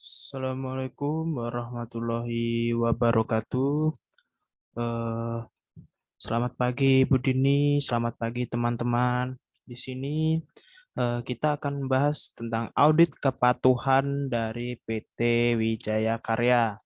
Assalamualaikum warahmatullahi wabarakatuh. Eh, Selamat pagi Bu Dini, selamat pagi teman-teman. Di sini kita akan membahas tentang audit kepatuhan dari PT Wijaya Karya.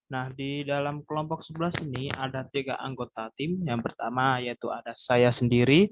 Nah, di dalam kelompok 11 ini ada 3 anggota tim. Yang pertama yaitu ada saya sendiri,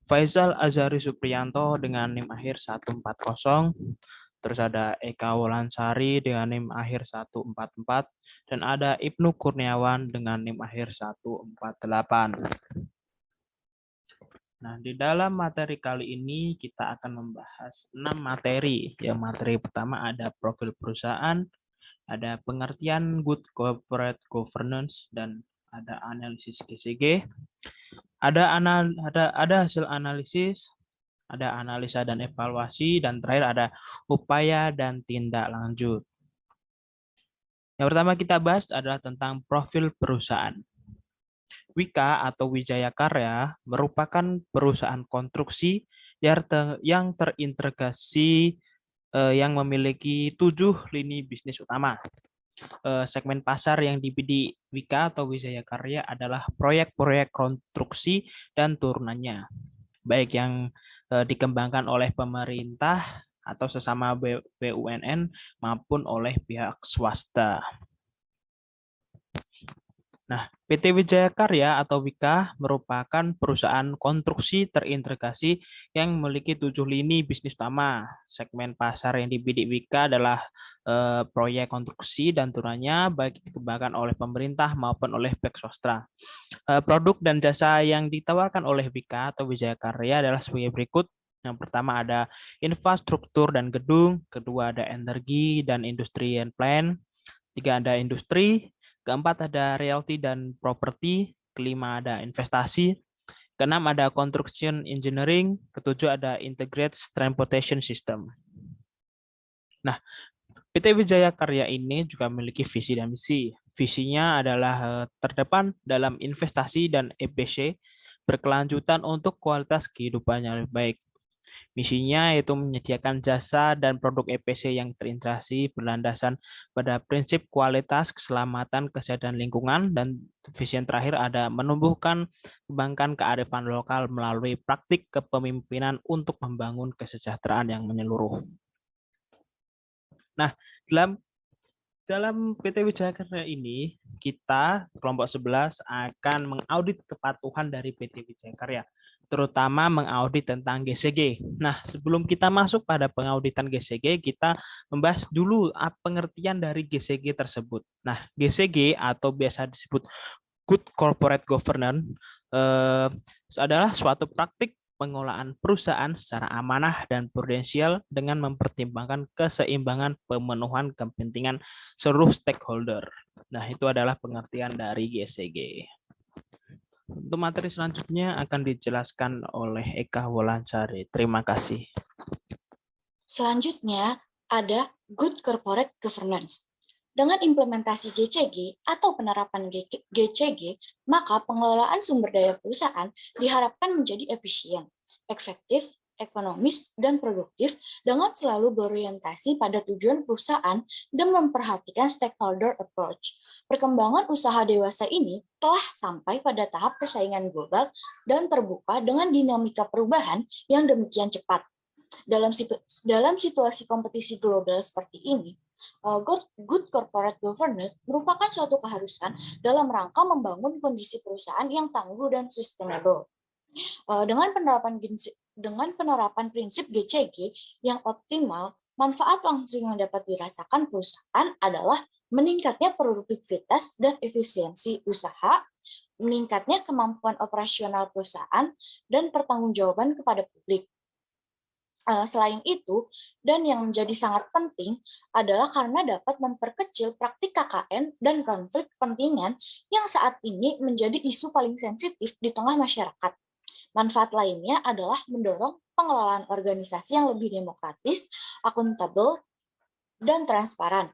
Faisal Azhari Supriyanto dengan NIM akhir 140, terus ada Eka Wolansari dengan NIM akhir 144, dan ada Ibnu Kurniawan dengan NIM akhir 148. Nah, di dalam materi kali ini kita akan membahas 6 materi. Yang materi pertama ada profil perusahaan, ada pengertian good corporate governance, dan ada analisis GCG, ada hasil analisis, ada analisa dan evaluasi, dan terakhir ada upaya dan tindak lanjut. Yang pertama kita bahas adalah tentang profil perusahaan. Wika atau Wijaya Karya merupakan perusahaan konstruksi yang terintegrasi yang memiliki 7 lini bisnis utama. Segmen pasar yang dibidik Wika atau Wijaya Karya adalah proyek-proyek konstruksi dan turunannya, baik yang dikembangkan oleh pemerintah atau sesama BUMN maupun oleh pihak swasta. Nah, PT Wijaya Karya atau Wika merupakan perusahaan konstruksi terintegrasi yang memiliki 7 lini bisnis utama. Segmen pasar yang dibidik Wika adalah proyek konstruksi dan turunannya baik dikembangkan oleh pemerintah maupun oleh pihak swasta. Produk dan jasa yang ditawarkan oleh Wika atau Wijaya Karya adalah sebagai berikut. Yang pertama ada infrastruktur dan gedung, kedua ada energi dan industri and plant, tiga ada industri, keempat ada realty dan properti, kelima ada investasi, keenam ada construction engineering, ketujuh ada integrated transportation system. Nah, PT Wijaya Karya ini juga memiliki visi dan misi. Visinya adalah terdepan dalam investasi dan EPC berkelanjutan untuk kualitas kehidupan yang lebih baik. Misinya yaitu menyediakan jasa dan produk EPC yang terintegrasi berlandasan pada prinsip kualitas, keselamatan, kesehatan lingkungan, dan visi yang terakhir ada menumbuhkan kembangkan kearifan lokal melalui praktik kepemimpinan untuk membangun kesejahteraan yang menyeluruh. Nah, dalam PT Wijaya Karya ini, kita kelompok 11 akan mengaudit kepatuhan dari PT Wijaya Karya, terutama mengaudit tentang GCG. Nah, sebelum kita masuk pada pengauditan GCG, kita membahas dulu pengertian dari GCG tersebut. Nah, GCG atau biasa disebut Good Corporate Governance adalah suatu praktik pengelolaan perusahaan secara amanah dan prudensial dengan mempertimbangkan keseimbangan pemenuhan kepentingan seluruh stakeholder. Nah, itu adalah pengertian dari GCG. Untuk materi selanjutnya akan dijelaskan oleh Eka Wolansari. Terima kasih. Selanjutnya ada Good Corporate Governance. Dengan implementasi GCG atau penerapan GCG, maka pengelolaan sumber daya perusahaan diharapkan menjadi efisien, efektif, ekonomis, dan produktif dengan selalu berorientasi pada tujuan perusahaan dan memperhatikan stakeholder approach. Perkembangan usaha dewasa ini telah sampai pada tahap persaingan global dan terbuka dengan dinamika perubahan yang demikian cepat. Dalam situasi kompetisi global seperti ini, good corporate governance merupakan suatu keharusan dalam rangka membangun kondisi perusahaan yang tangguh dan sustainable. Dengan penerapan prinsip GCG yang optimal, manfaat langsung yang dapat dirasakan perusahaan adalah meningkatnya produktivitas dan efisiensi usaha, meningkatnya kemampuan operasional perusahaan, dan pertanggungjawaban kepada publik. Selain itu, dan yang menjadi sangat penting adalah karena dapat memperkecil praktik KKN dan konflik kepentingan yang saat ini menjadi isu paling sensitif di tengah masyarakat. Manfaat lainnya adalah mendorong pengelolaan organisasi yang lebih demokratis, akuntabel, dan transparan.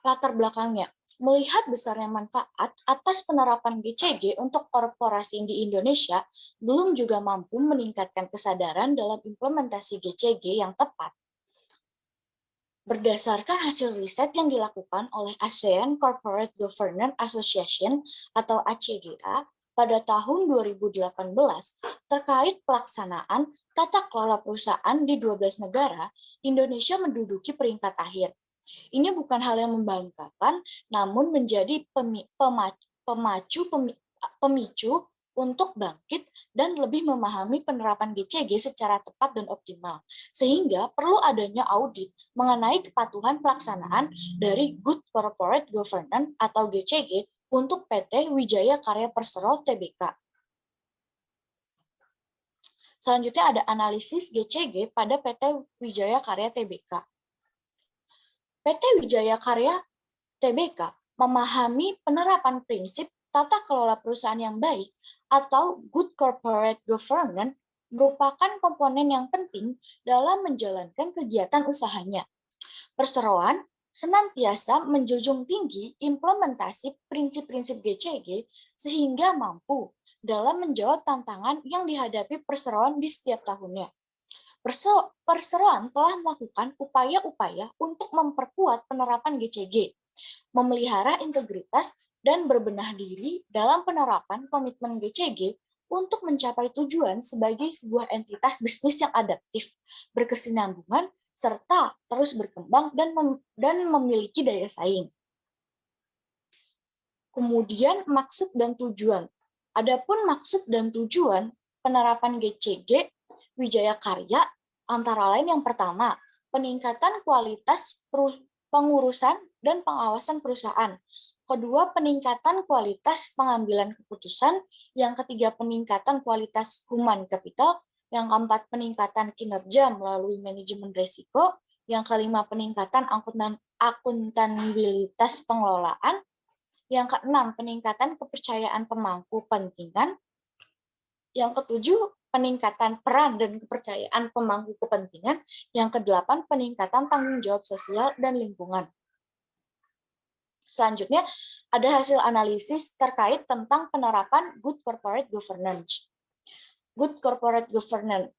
Latar belakangnya, Melihat besarnya manfaat atas penerapan GCG untuk korporasi di Indonesia, belum juga mampu meningkatkan kesadaran dalam implementasi GCG yang tepat. Berdasarkan hasil riset yang dilakukan oleh ASEAN Corporate Governance Association atau ACGA pada tahun 2018 terkait pelaksanaan tata kelola perusahaan di 12 negara, Indonesia menduduki peringkat akhir. Ini bukan hal yang membanggakan, namun menjadi pemicu untuk bangkit dan lebih memahami penerapan GCG secara tepat dan optimal. Sehingga perlu adanya audit mengenai kepatuhan pelaksanaan dari Good Corporate Governance atau GCG untuk PT Wijaya Karya Perserol Tbk. Selanjutnya ada analisis GCG pada PT Wijaya Karya Tbk. PT Wijaya Karya Tbk memahami penerapan prinsip tata kelola perusahaan yang baik atau good corporate governance merupakan komponen yang penting dalam menjalankan kegiatan usahanya. Perseroan senantiasa menjunjung tinggi implementasi prinsip-prinsip GCG sehingga mampu dalam menjawab tantangan yang dihadapi perseroan di setiap tahunnya. Perseroan telah melakukan upaya-upaya untuk memperkuat penerapan GCG, memelihara integritas, dan berbenah diri dalam penerapan komitmen GCG untuk mencapai tujuan sebagai sebuah entitas bisnis yang adaptif, berkesinambungan, serta terus berkembang dan memiliki daya saing. Kemudian maksud dan tujuan. Adapun maksud dan tujuan penerapan GCG Wijaya Karya antara lain yang pertama, peningkatan kualitas pengurusan dan pengawasan perusahaan. Kedua, peningkatan kualitas pengambilan keputusan. Yang ketiga, peningkatan kualitas human capital. Yang keempat, peningkatan kinerja melalui manajemen risiko. Yang kelima, peningkatan akuntabilitas pengelolaan. Yang keenam, peningkatan kepercayaan pemangku kepentingan. Yang ketujuh, peningkatan peran dan kepercayaan pemangku kepentingan. Yang kedelapan, peningkatan tanggung jawab sosial dan lingkungan. Selanjutnya, ada hasil analisis terkait tentang penerapan Good Corporate Governance. Good Corporate Governance,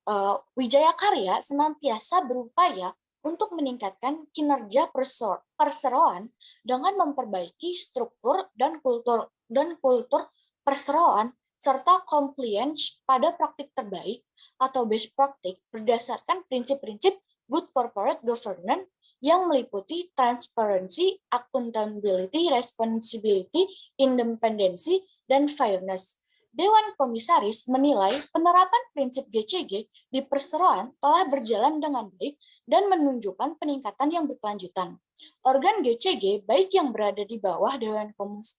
Wijaya Karya senantiasa berupaya untuk meningkatkan kinerja perseroan dengan memperbaiki struktur dan kultur perseroan serta compliance pada praktik terbaik atau best practice berdasarkan prinsip-prinsip Good Corporate Governance yang meliputi transparency, accountability, responsibility, independency, dan fairness. Dewan Komisaris menilai penerapan prinsip GCG di perseroan telah berjalan dengan baik dan menunjukkan peningkatan yang berkelanjutan. Organ GCG, baik yang berada di bawah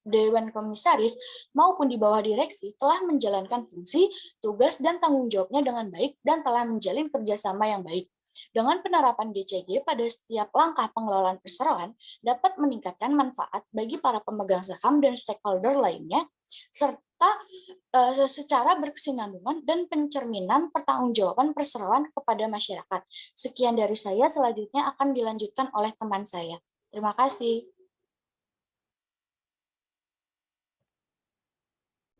Dewan Komisaris maupun di bawah direksi, telah menjalankan fungsi, tugas, dan tanggung jawabnya dengan baik dan telah menjalin kerjasama yang baik. Dengan penerapan GCG pada setiap langkah pengelolaan perseroan dapat meningkatkan manfaat bagi para pemegang saham dan stakeholder lainnya, serta secara berkesinambungan dan pencerminan pertanggungjawaban perseroan kepada masyarakat. Sekian dari saya, selanjutnya akan dilanjutkan oleh teman saya. Terima kasih.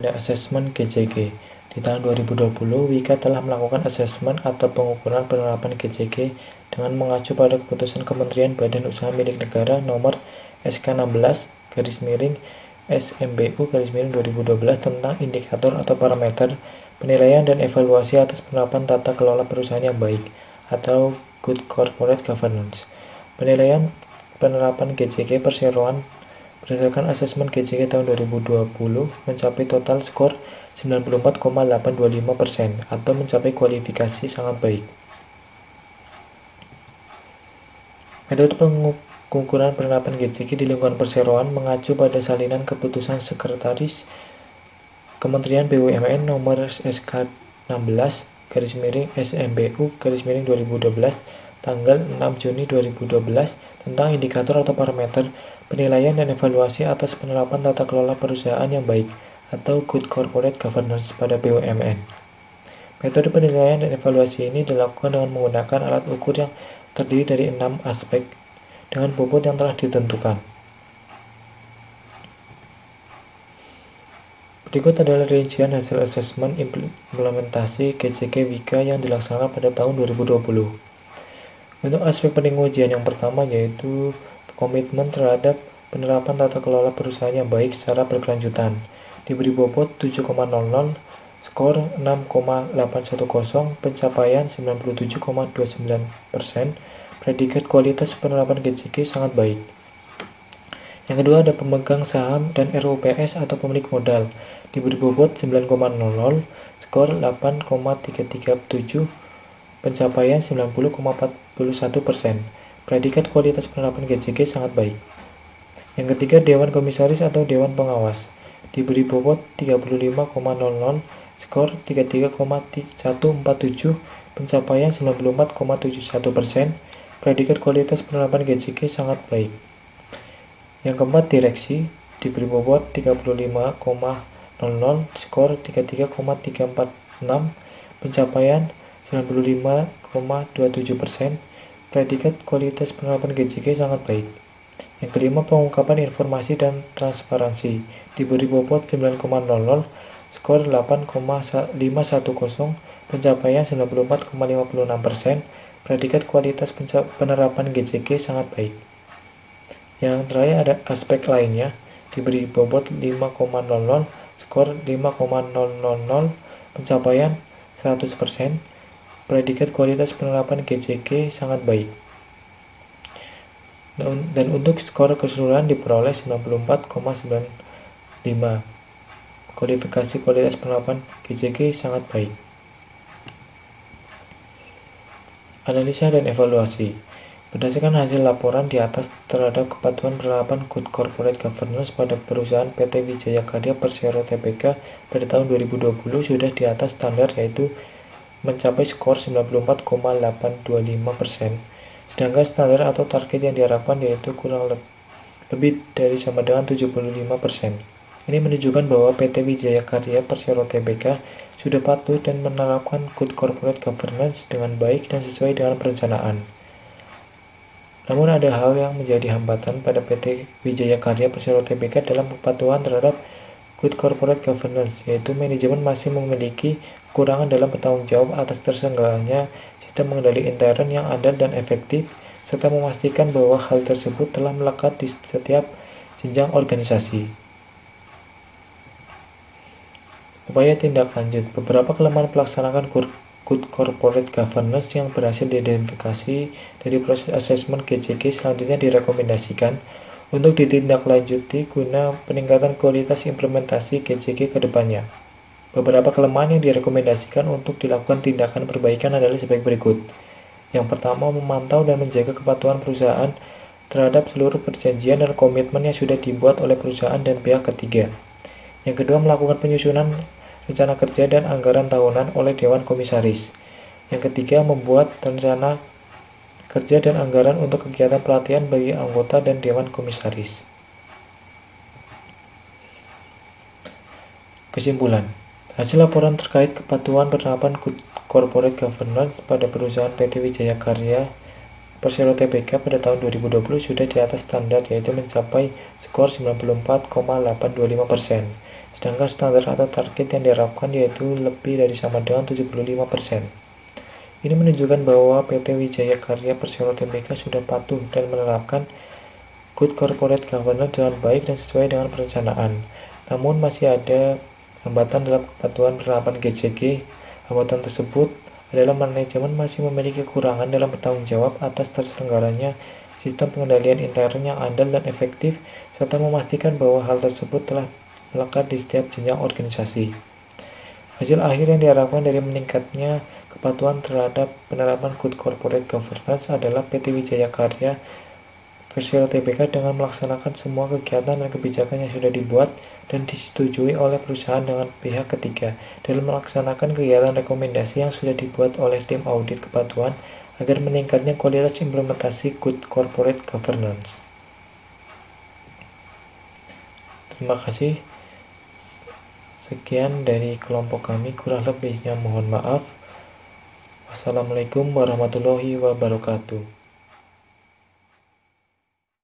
Ada asesmen GCG. Di tahun 2020, Wika telah melakukan asesmen atau pengukuran penerapan GCG dengan mengacu pada keputusan Kementerian Badan Usaha Milik Negara nomor SK16-SMBU-2012 tentang indikator atau parameter penilaian dan evaluasi atas penerapan tata kelola perusahaan yang baik atau Good Corporate Governance. Penilaian penerapan GCG perseroan berdasarkan asesmen GCG tahun 2020 mencapai total skor 94,825% atau mencapai kualifikasi sangat baik. Metode pengukuran penerapan GCG di lingkungan perseroan mengacu pada salinan keputusan Sekretaris Kementerian BUMN nomor SK16-SMBU-2012 tanggal 6 Juni 2012 tentang indikator atau parameter penilaian dan evaluasi atas penerapan tata kelola perusahaan yang baik atau Good Corporate Governance pada BUMN. Metode penilaian dan evaluasi ini dilakukan dengan menggunakan alat ukur yang terdiri dari 6 aspek dengan bobot yang telah ditentukan. Berikut adalah rincian hasil asesmen implementasi GCG Wika yang dilaksanakan pada tahun 2020. Untuk aspek pengujian yang pertama yaitu komitmen terhadap penerapan tata kelola perusahaan yang baik secara berkelanjutan. Diberi bobot 7,00, skor 6,810, pencapaian 97,29%, predikat kualitas penerapan GCG sangat baik. Yang kedua ada pemegang saham dan RUPS atau pemilik modal. Diberi bobot 9,00, skor 8,337, pencapaian 90,41%. Predikat kualitas penerapan GCG sangat baik. Yang ketiga Dewan Komisaris atau Dewan Pengawas. Diberi bobot 35,00, skor 33,147, pencapaian 94,71%. Predikat kualitas penerapan GCG sangat baik. Yang keempat direksi, diberi bobot 35,00, skor 33,346, pencapaian 95,27%, predikat kualitas penerapan GCG sangat baik. Yang kelima pengungkapan informasi dan transparansi, diberi bobot 9,00, skor 8,510, pencapaian 94,56%, predikat kualitas penerapan GCG sangat baik. Yang terakhir ada aspek lainnya, diberi bobot 5,00, skor 5,000, pencapaian 100%, predikat kualitas penerapan GCG sangat baik. Dan untuk skor keseluruhan diperoleh 94,95. Kualifikasi kualitas penerapan GCG sangat baik. Analisa dan evaluasi. Berdasarkan hasil laporan di atas terhadap kepatuhan penerapan Good Corporate Governance pada perusahaan PT Wijaya Karya Persero Tbk pada tahun 2020 sudah di atas standar yaitu mencapai skor 94,825%. Sedangkan standar atau target yang diharapkan yaitu kurang lebih dari sama dengan 75%. Ini menunjukkan bahwa PT Wijaya Karya Persero Tbk sudah patuh dan menerapkan Good Corporate Governance dengan baik dan sesuai dengan perencanaan. Namun ada hal yang menjadi hambatan pada PT Wijaya Karya Persero Tbk dalam kepatuhan terhadap Good Corporate Governance, yaitu manajemen masih memiliki kekurangan dalam bertanggung jawab atas terselenggaranya sistem pengendali intern yang andal dan efektif, serta memastikan bahwa hal tersebut telah melekat di setiap jenjang organisasi. Upaya tindak lanjut. Beberapa kelemahan pelaksanaan Good Corporate Governance yang berhasil diidentifikasi dari proses asesmen GCG selanjutnya direkomendasikan untuk ditindaklanjuti guna peningkatan kualitas implementasi GCG ke depannya. Beberapa kelemahan yang direkomendasikan untuk dilakukan tindakan perbaikan adalah sebagai berikut. Yang pertama, memantau dan menjaga kepatuhan perusahaan terhadap seluruh perjanjian dan komitmen yang sudah dibuat oleh perusahaan dan pihak ketiga. Yang kedua, melakukan penyusunan rencana kerja dan anggaran tahunan oleh Dewan Komisaris. Yang ketiga, membuat rencana kerja dan anggaran untuk kegiatan pelatihan bagi anggota dan Dewan Komisaris. Kesimpulan, hasil laporan terkait kepatuhan penerapan Good Corporate Governance pada perusahaan PT Wijaya Karya Persero Tbk pada tahun 2020 sudah di atas standar yaitu mencapai skor 94,825%. Sedangkan standar atau target yang diharapkan yaitu lebih dari sama dengan 75%. Ini menunjukkan bahwa PT Wijaya Karya Persero Tbk sudah patuh dan menerapkan Good Corporate Governance dengan baik dan sesuai dengan perencanaan. Namun masih ada hambatan dalam kepatuhan penerapan GCG. Hambatan tersebut adalah manajemen masih memiliki kekurangan dalam bertanggung jawab atas terselenggaranya sistem pengendalian intern yang andal dan efektif, serta memastikan bahwa hal tersebut telah melekat di setiap jenjang organisasi. Hasil akhir yang diharapkan dari meningkatnya kepatuhan terhadap penerapan Good Corporate Governance adalah PT Wijaya Karya Persero Tbk dengan melaksanakan semua kegiatan dan kebijakan yang sudah dibuat dan disetujui oleh perusahaan dengan pihak ketiga dalam melaksanakan kegiatan rekomendasi yang sudah dibuat oleh tim audit kepatuhan agar meningkatnya kualitas implementasi Good Corporate Governance. Terima kasih. Sekian dari kelompok kami, kurang lebihnya mohon maaf. Wassalamualaikum warahmatullahi wabarakatuh.